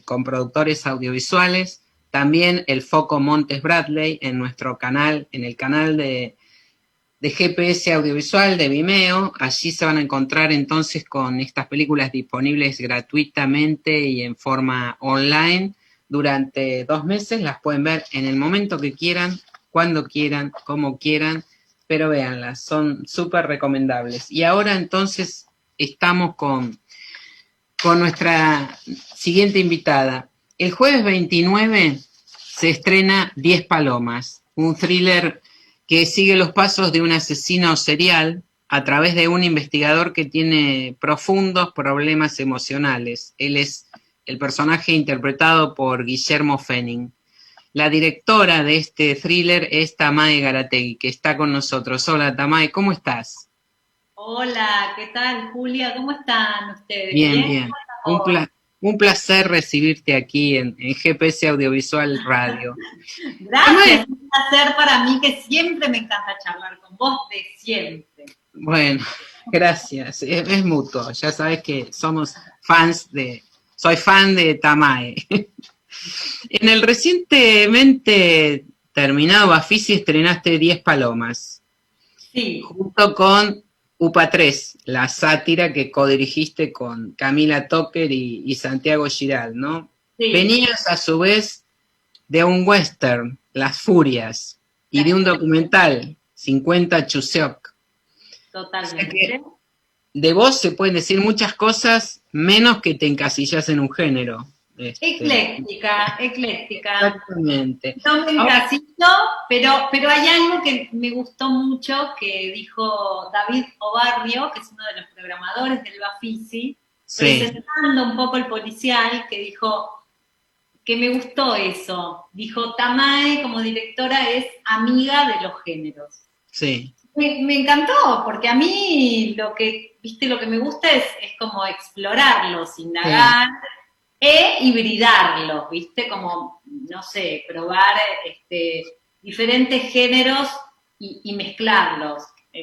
con productores audiovisuales, también el Foco Montes Bradley en nuestro canal, en el canal de GPS Audiovisual de Vimeo. Allí se van a encontrar entonces con estas películas disponibles gratuitamente y en forma online durante 2 meses. Las pueden ver en el momento que quieran, cuando quieran, como quieran, pero véanlas, son súper recomendables. Y ahora entonces estamos con nuestra siguiente invitada. El jueves 29 se estrena 10 Palomas, un thriller que sigue los pasos de un asesino serial a través de un investigador que tiene profundos problemas emocionales. Él es el personaje interpretado por Guillermo Fenning. La directora de este thriller es Tamae Garategui, que está con nosotros. Hola, Tamae, ¿cómo estás? Hola, ¿qué tal, Julia? ¿Cómo están ustedes? Bien, bien. Un placer recibirte aquí en GPS Audiovisual Radio. Gracias, es un placer para mí, que siempre me encanta charlar con vos, de siempre. Bueno, gracias, es mutuo, ya sabes que soy fan de Tamae. En el recientemente terminado Bafisi estrenaste 10 Palomas. Sí. Junto con UPA 3, la sátira que codirigiste con Camila Toker y Santiago Giral, ¿no? Sí. Venías a su vez de un western, Las Furias, y de un documental, 50 Chuseok. Totalmente. O sea que de vos se pueden decir muchas cosas, menos que te encasillas en un género. Ecléctica. Exactamente. No me encasillo, pero hay algo que me gustó mucho que dijo David Obarrio, que es uno de los programadores del Bafisi, Sí. presentando un poco el policial, que dijo que me gustó eso. Dijo, Tamae como directora es amiga de los géneros. Sí. Me encantó, porque a mí lo que me gusta es como explorarlos, indagar, hibridarlos, ¿viste? Como, no sé, probar diferentes géneros y mezclarlos.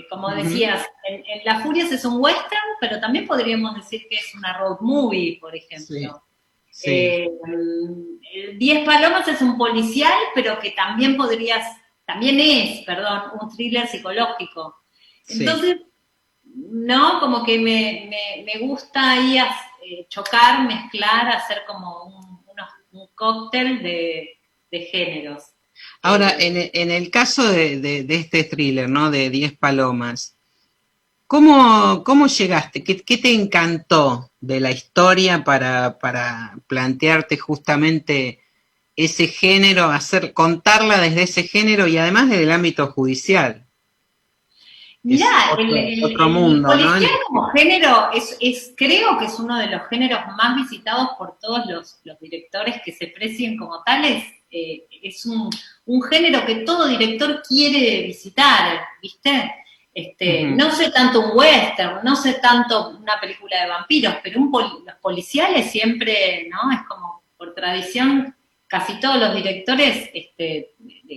Como decías, en Las Furias es un western, pero también podríamos decir que es una road movie, por ejemplo. Sí. 10 Palomas es un policial, pero que también es un thriller psicológico. Entonces, ¿no? Como que me gusta ahí chocar, mezclar, hacer como un cóctel de géneros. Ahora, en el caso de este thriller, ¿no? De 10 Palomas, ¿cómo llegaste? ¿Qué te encantó de la historia para plantearte justamente ese género, contarla desde ese género y además desde el ámbito judicial? Mirá, otro mundo, el policial, ¿no? como género, creo que es uno de los géneros más visitados por todos los directores que se precien como tales. Es un género que todo director quiere visitar, ¿viste? No sé tanto un western, no sé tanto una película de vampiros, pero los policiales siempre, ¿no? Es como, por tradición, casi todos los directores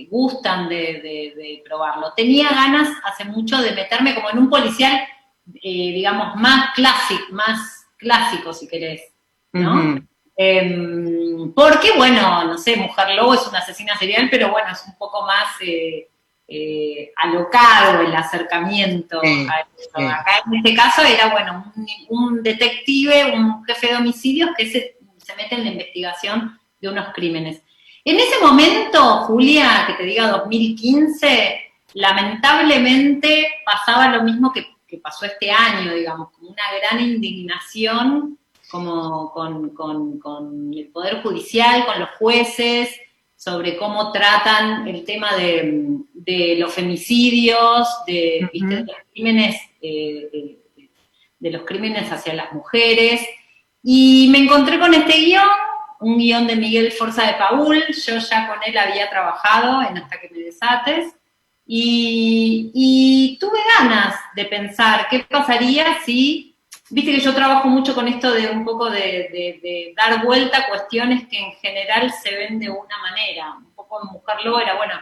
gustan de probarlo. Tenía ganas hace mucho de meterme como en un policial, digamos, más clásico, si querés, ¿no? Porque, bueno, no sé, Mujer Lobo es una asesina serial, pero bueno, es un poco más alocado el acercamiento a eso. Acá en este caso era, bueno, un detective, un jefe de homicidios que se mete en la investigación de unos crímenes. En ese momento, Julia, que te diga 2015, lamentablemente pasaba lo mismo que pasó este año, digamos, como una gran indignación como con el Poder Judicial, con los jueces, sobre cómo tratan el tema de los femicidios, ¿viste? De los crímenes, de los crímenes hacia las mujeres. Y me encontré con este guión, un guión de Miguel Forza de Paul. Yo ya con él había trabajado en Hasta que me desates, y tuve ganas de pensar qué pasaría si, viste que yo trabajo mucho con esto de un poco de dar vuelta a cuestiones que en general se ven de una manera. Un poco en Mujer Lobo era, bueno,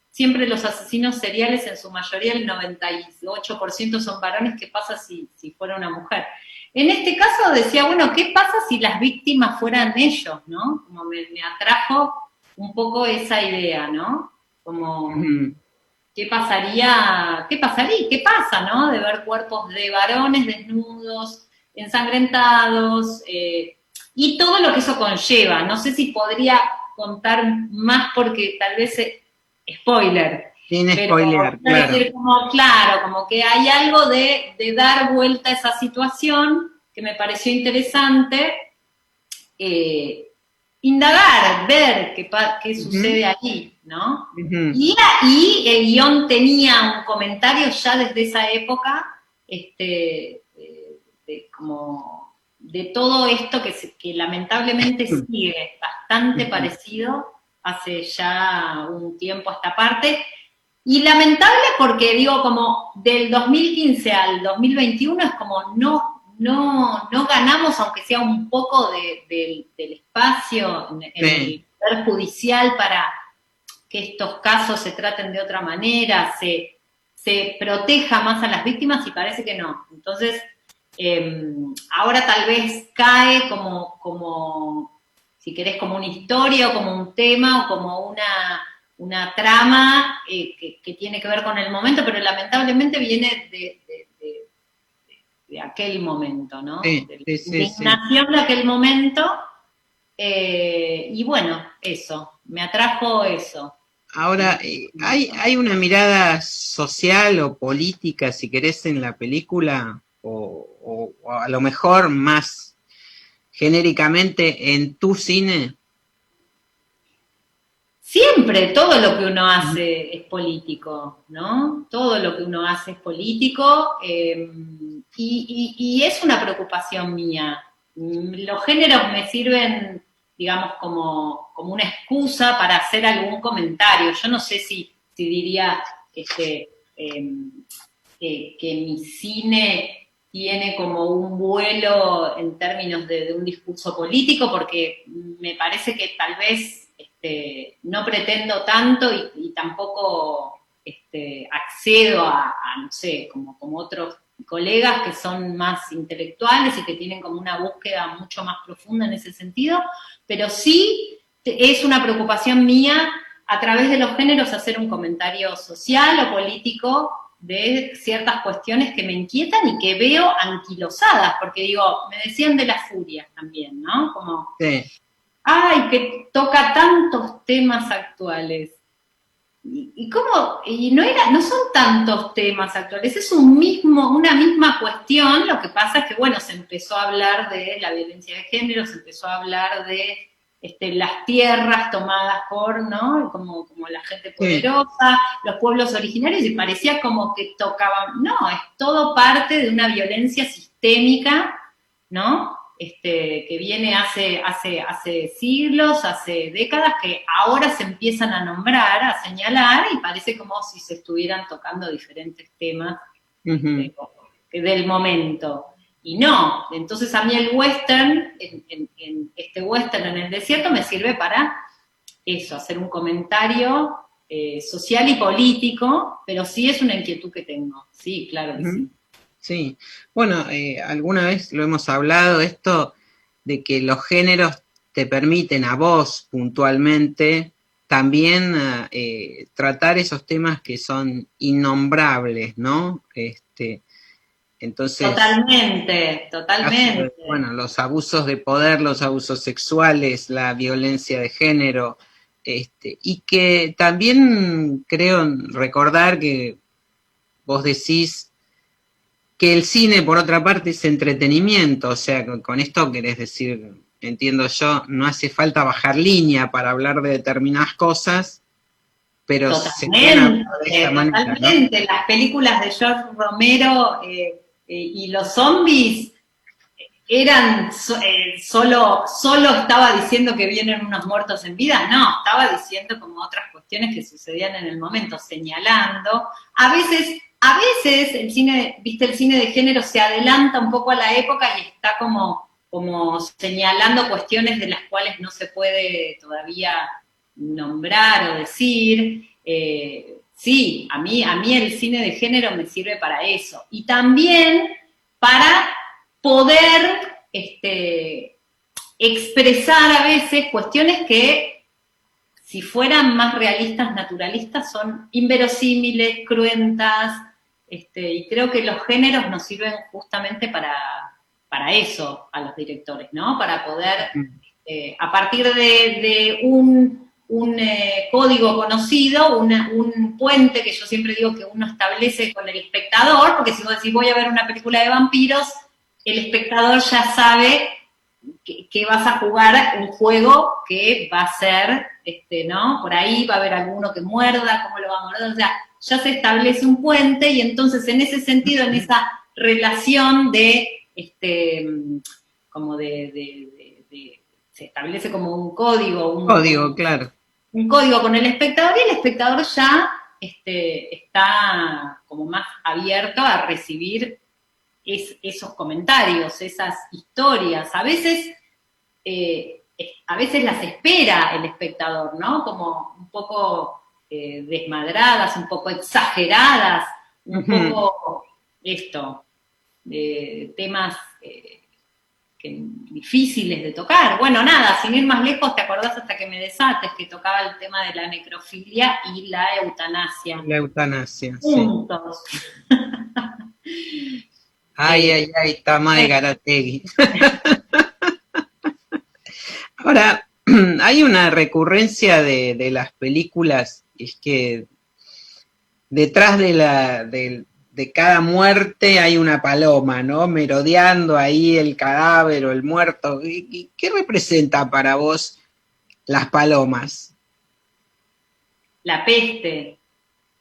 siempre los asesinos seriales, en su mayoría el 98% son varones. ¿Qué pasa si fuera una mujer? En este caso decía, bueno, ¿qué pasa si las víctimas fueran ellos, no? Como me atrajo un poco esa idea, ¿no? Como, ¿qué pasaría? ¿Qué pasa, no? De ver cuerpos de varones desnudos, ensangrentados, y todo lo que eso conlleva. No sé si podría contar más porque tal vez spoiler. Tiene spoiler, claro. Decir, como que hay algo de dar vuelta a esa situación que me pareció interesante, indagar, ver qué sucede ahí, ¿no? Y el guión tenía un comentario ya desde esa época, como de todo esto que lamentablemente sigue bastante parecido hace ya un tiempo a esta parte. Y lamentable porque, digo, como del 2015 al 2021 es como no no ganamos, aunque sea un poco del espacio en el poder judicial para que estos casos se traten de otra manera, se proteja más a las víctimas, y parece que no. Entonces, ahora tal vez cae como, si querés, como una historia, o como un tema, o como una trama que tiene que ver con el momento, pero lamentablemente viene de aquel momento, ¿no? Sí, de sí, sí, indignación de aquel momento, y bueno, eso, me atrajo eso. Ahora, ¿hay una mirada social o política, si querés, en la película? O a lo mejor más genéricamente en tu cine? Siempre todo lo que uno hace es político, ¿no? Todo lo que uno hace es político, y es una preocupación mía. Los géneros me sirven, digamos, como una excusa para hacer algún comentario. Yo no sé si diría que mi cine tiene como un vuelo en términos de un discurso político, porque me parece que tal vez no pretendo tanto, y tampoco accedo a, no sé, como otros colegas que son más intelectuales y que tienen como una búsqueda mucho más profunda en ese sentido, pero sí es una preocupación mía a través de los géneros hacer un comentario social o político de ciertas cuestiones que me inquietan y que veo anquilosadas, porque digo, me decían de las furias también, ¿no? Como, Sí. ay, que toca tantos temas actuales. Y no son tantos temas actuales, es una misma cuestión. Lo que pasa es que, bueno, se empezó a hablar de la violencia de género, se empezó a hablar de las tierras tomadas por, ¿no? Como la gente poderosa, los pueblos originarios, y parecía como que tocaban, no, es todo parte de una violencia sistémica, ¿no? Que viene hace siglos, hace décadas, que ahora se empiezan a nombrar, a señalar, y parece como si se estuvieran tocando diferentes temas del momento. Y no, entonces a mí el western, este western en el desierto, me sirve para eso, hacer un comentario social y político, pero sí es una inquietud que tengo, sí, claro que sí. Sí, bueno, alguna vez lo hemos hablado, esto de que los géneros te permiten a vos puntualmente también tratar esos temas que son innombrables, ¿no? Entonces, totalmente. Bueno, los abusos de poder, los abusos sexuales, la violencia de género, y que también creo recordar que vos decís que el cine, por otra parte, es entretenimiento. O sea, con esto querés decir, entiendo yo, no hace falta bajar línea para hablar de determinadas cosas, pero se pueden hablar de esta manera, ¿no? Las películas de George Romero y los zombies eran solo estaba diciendo que vienen unos muertos en vida. No, estaba diciendo como otras cuestiones que sucedían en el momento, señalando. A veces el cine, el cine de género se adelanta un poco a la época y está como señalando cuestiones de las cuales no se puede todavía nombrar o decir. Sí, a mí el cine de género me sirve para eso. Y también para poder expresar a veces cuestiones que, si fueran más realistas, naturalistas, son inverosímiles, cruentas, y creo que los géneros nos sirven justamente para eso a los directores, ¿no? Para poder, a partir de un código conocido, un puente que yo siempre digo que uno establece con el espectador, porque si vos decís voy a ver una película de vampiros, el espectador ya sabe que vas a jugar un juego que va a ser, ¿no? Por ahí va a haber alguno que muerda, cómo lo va a morder, o sea, ya se establece un puente, y entonces en ese sentido, en esa relación se establece como un código. Claro. Un código con el espectador, y el espectador ya está como más abierto a recibir esos comentarios, esas historias. A veces las espera el espectador, ¿no? Como un poco desmadradas, un poco exageradas, un poco temas difíciles de tocar. Bueno, nada, sin ir más lejos, ¿te acordás Hasta que me desates? Que tocaba el tema de la necrofilia y la eutanasia. La eutanasia, juntos. Sí. Ay, Tama de Garategui. Ahora, hay una recurrencia de las películas, es que detrás de cada muerte hay una paloma, ¿no? Merodeando ahí el cadáver o el muerto. ¿Qué representa para vos las palomas? La peste.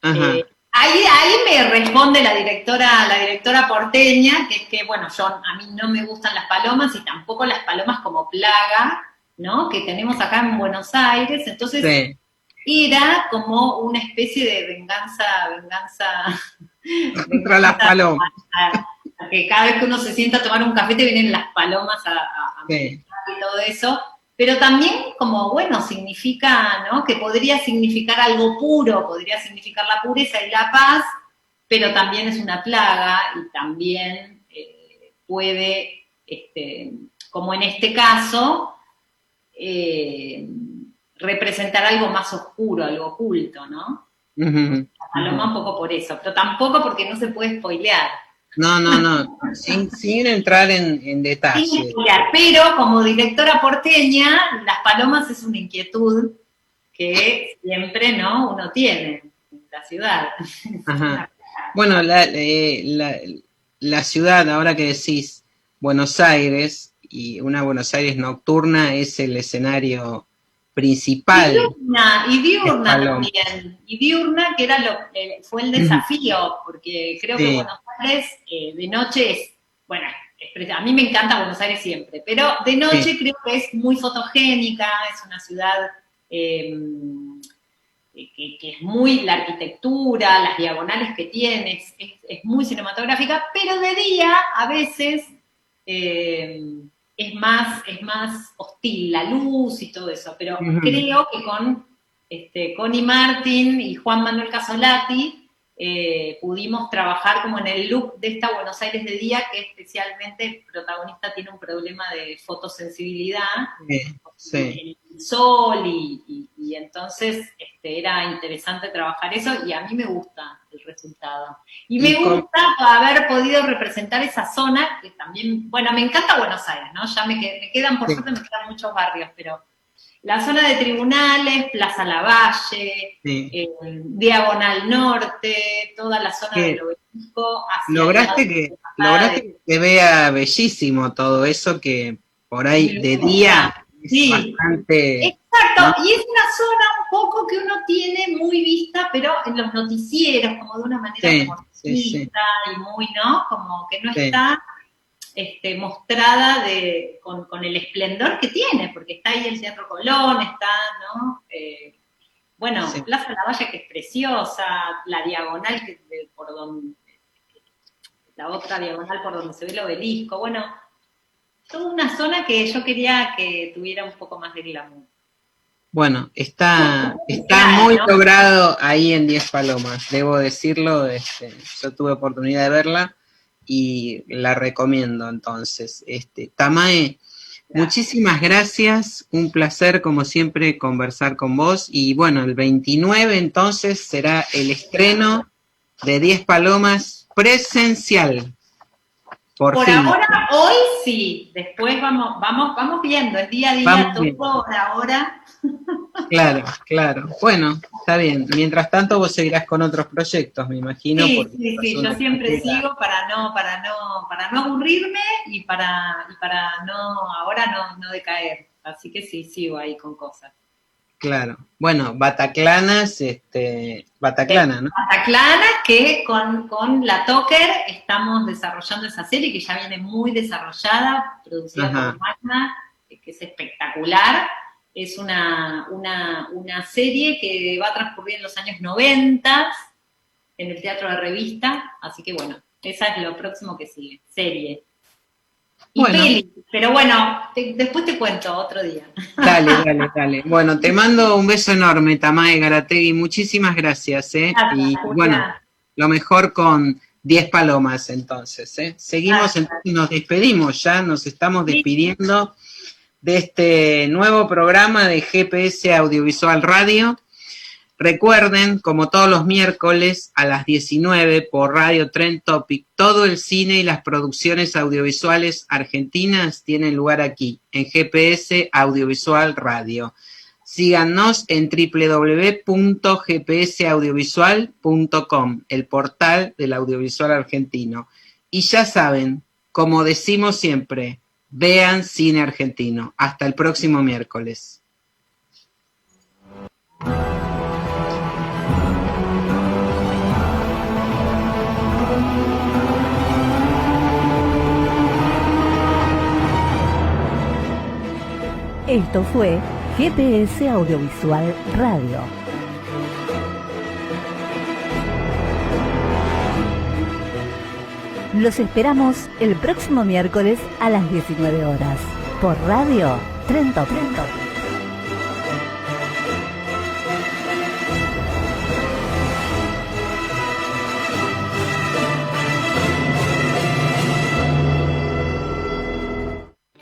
Ajá. Ahí me responde la directora porteña, que es que, bueno, a mí no me gustan las palomas y tampoco las palomas como plaga, ¿no? Que tenemos acá en Buenos Aires, entonces sí. Era como una especie de venganza contra las palomas. Que cada vez que uno se sienta a tomar un café te vienen las palomas a sí. Y todo eso, pero también como, bueno, significa, ¿no? Que podría significar algo puro, podría significar la pureza y la paz, pero también es una plaga y también puede, como en este caso, representar algo más oscuro, algo oculto, ¿no? Uh-huh. La paloma un poco por eso, pero tampoco porque no se puede spoilear. No, sin entrar en detalles. Sin spoilear, pero como directora porteña, las palomas es una inquietud que siempre, ¿no? Uno tiene en la ciudad. Ajá. Bueno, la ciudad, ahora que decís Buenos Aires, y una Buenos Aires nocturna es el escenario principal. Y diurna también. Y diurna, que era fue el desafío, porque creo que Buenos Aires de noche es, bueno, a mí me encanta Buenos Aires siempre, pero de noche creo que es muy fotogénica, es una ciudad que es muy, la arquitectura, las diagonales que tiene, es muy cinematográfica, pero de día a veces es más hostil, la luz y todo eso, pero creo que con Connie Martin y Juan Manuel Casolati pudimos trabajar como en el look de esta Buenos Aires de día, que especialmente el protagonista tiene un problema de fotosensibilidad, el sol, y entonces era interesante trabajar eso, y a mí me gusta el resultado. Y me gusta haber podido representar esa zona, que también, bueno, me encanta Buenos Aires, ¿no? Ya me quedan, por suerte me quedan muchos barrios, pero la zona de Tribunales, Plaza Lavalle, Diagonal Norte, toda la zona del Obelisco. Lograste que se vea bellísimo todo eso, que por ahí de día es bastante... Exacto, ¿no? Y es una zona un poco que uno tiene muy vista, pero en los noticieros, como de una manera como vista y muy, ¿no? Como que no está mostrada con el esplendor que tiene, porque está ahí el Teatro Colón, está, ¿no? Plaza Lavalle, que es preciosa, la diagonal la otra diagonal por donde se ve el Obelisco, bueno, toda una zona que yo quería que tuviera un poco más de glamour. Bueno, está muy logrado ahí en 10 Palomas, debo decirlo, yo tuve oportunidad de verla y la recomiendo entonces. Tamae, muchísimas gracias, un placer como siempre conversar con vos, y bueno, el 29 entonces será el estreno de 10 Palomas presencial. Por fin. Ahora, hoy sí, después vamos viendo, es día a día, todo por ahora. Claro. Bueno, está bien. Mientras tanto vos seguirás con otros proyectos, me imagino. Sí, yo siempre sigo para no aburrirme y para ahora no decaer. Así que sí, sigo ahí con cosas. Claro. Bueno, Bataclana, ¿no? Bataclana, que con la Toker estamos desarrollando esa serie que ya viene muy desarrollada, producida por Magna, que es espectacular. Es una serie que va a transcurrir en los años 90 en el Teatro de Revista, así que bueno, Esa es lo próximo que sigue, serie. Y Bueno. peli, pero bueno, después te cuento otro día. Dale. Bueno, te mando un beso enorme, Tamae Garategui, muchísimas gracias, ¿eh? Gracias, Y Julia. bueno, lo mejor con 10 palomas entonces, ¿eh? Seguimos, entonces nos despedimos ya, nos estamos despidiendo de este nuevo programa de GPS Audiovisual Radio. Recuerden, como todos los miércoles a las 19 por Radio Trend Topic, todo el cine y las producciones audiovisuales argentinas tienen lugar aquí, en GPS Audiovisual Radio. Síganos en www.gpsaudiovisual.com, el portal del audiovisual argentino. Y ya saben, como decimos siempre, vean cine argentino. Hasta el próximo miércoles. Esto fue GPS Audiovisual Radio. Los esperamos el próximo miércoles a las 19 horas por Radio Trend Topic.